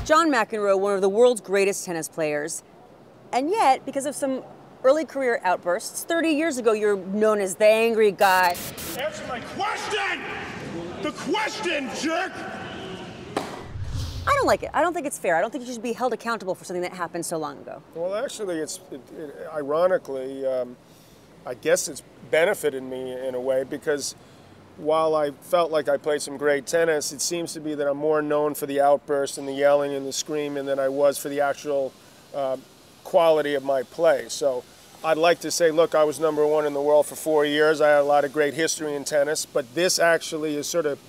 John McEnroe, one of the world's greatest tennis players, and yet, because of some early career outbursts, 30 years ago, you're known as the angry guy. Answer my question! The question, jerk! I don't like it. I don't think it's fair. I don't think you should be held accountable for something that happened so long ago. Well, actually, ironically, I guess it's benefited me in a way, because while I felt like I played some great tennis, it seems to be that I'm more known for the outburst and the yelling and the screaming than I was for the actual quality of my play. So I'd like to say, look, I was #1 in the world for 4 years. I had a lot of great history in tennis, but this actually is sort of,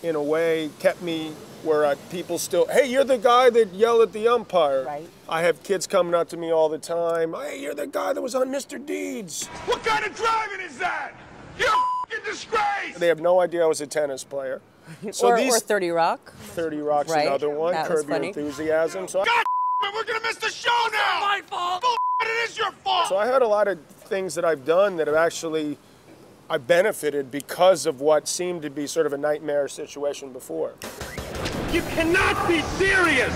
in a way, kept me where people still, hey, you're the guy that yelled at the umpire. Right. I have kids coming up to me all the time, hey, you're the guy that was on Mr. Deeds. What kind of driving is that? You're a f***ing disgrace! They have no idea I was a tennis player. So or 30 Rock. 30 Rock's Right. another one, That was Curb Your funny. Enthusiasm. So God damn it, we're gonna miss the show now! My fault! It is your fault! So I had a lot of things that I've done that have actually, I benefited because of what seemed to be sort of a nightmare situation before. You cannot be serious!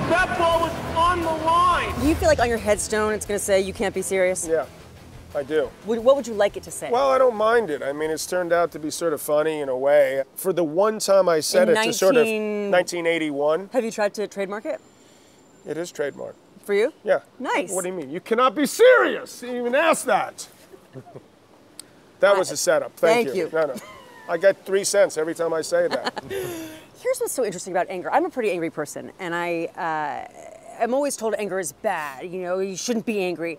That ball was on the line! Do you feel like on your headstone it's going to say you can't be serious? Yeah, I do. What would you like it to say? Well, I don't mind it. I mean, it's turned out to be sort of funny in a way. For the one time I said In it to sort of 1981. Have you tried to trademark it? It is trademarked. For you? Yeah. Nice. What do you mean? You cannot be serious. You even asked that. That was a setup. Thank you. No. I get 3 cents every time I say that. Here's what's so interesting about anger. I'm a pretty angry person, and I'm always told anger is bad. You know, you shouldn't be angry.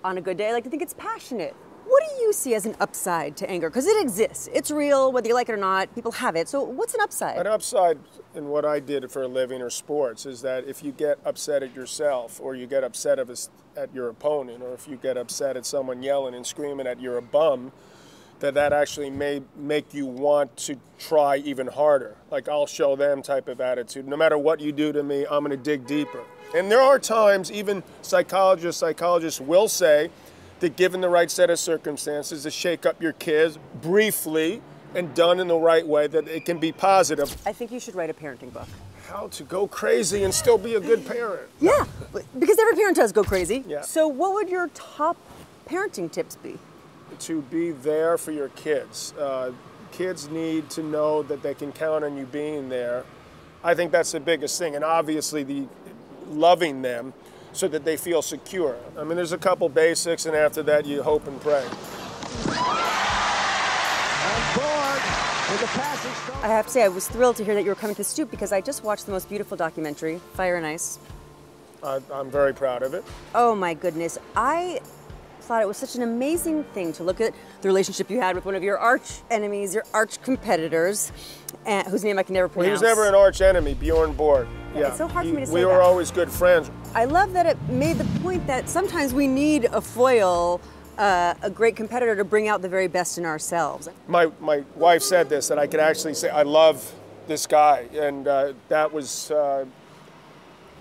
On a good day, I like to think it's passionate. What do you see as an upside to anger? Because it exists. It's real, whether you like it or not. People have it. So what's an upside? An upside in what I did for a living or sports is that if you get upset at yourself, or you get upset at your opponent, or if you get upset at someone yelling and screaming at you're a bum, that actually may make you want to try even harder. Like, I'll show them type of attitude. No matter what you do to me, I'm going to dig deeper. And there are times, even psychologists will say that given the right set of circumstances to shake up your kids briefly and done in the right way, that it can be positive. I think you should write a parenting book. How to go crazy and still be a good parent. Yeah, because every parent does go crazy. Yeah. So what would your top parenting tips be? To be there for your kids. Kids need to know that they can count on you being there. I think that's the biggest thing, and obviously loving them so that they feel secure. I mean, there's a couple basics, and after that you hope and pray. I have to say, I was thrilled to hear that you were coming to Stoop, because I just watched the most beautiful documentary, Fire and Ice. I'm very proud of it. Oh my goodness. I thought it was such an amazing thing to look at the relationship you had with one of your arch enemies, your arch competitors, whose name I can never pronounce. Well, he was never an arch enemy, Bjorn Borg. Yeah, it's so hard for me to say We were always good friends. I love that it made the point that sometimes we need a foil, a great competitor, to bring out the very best in ourselves. My wife said this, that I could actually say, I love this guy, and that was,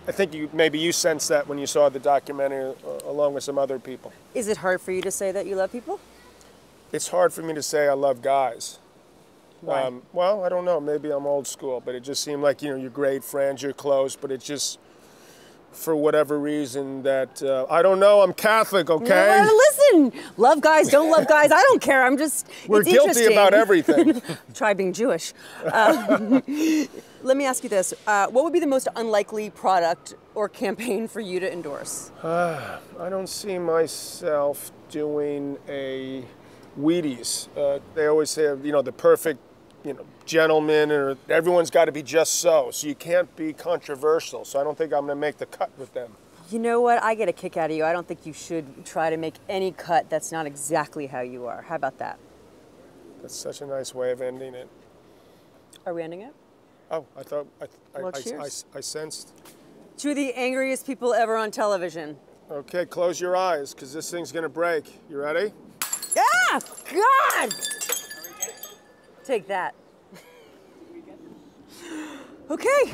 I think maybe you sensed that when you saw the documentary along with some other people. Is it hard for you to say that you love people? It's hard for me to say I love guys. Why? Well, I don't know, maybe I'm old school, but it just seemed like, you know, you're great friends, you're close, but it's just, for whatever reason that, I don't know, I'm Catholic, okay? No, listen, love guys, don't love guys, I don't care, I'm just, We're it's guilty about everything. Try being Jewish. Let me ask you this, what would be the most unlikely product or campaign for you to endorse? I don't see myself doing a Wheaties. They always say, you know, the perfect, you know, gentleman, or everyone's got to be just so you can't be controversial. So I don't think I'm going to make the cut with them. You know what? I get a kick out of you. I don't think you should try to make any cut that's not exactly how you are. How about that? That's such a nice way of ending it. Are we ending it? Oh, I thought, Well, cheers. I sensed. To the angriest people ever on television. Okay, close your eyes, because this thing's going to break. You ready? Ah! God! Take that. Okay.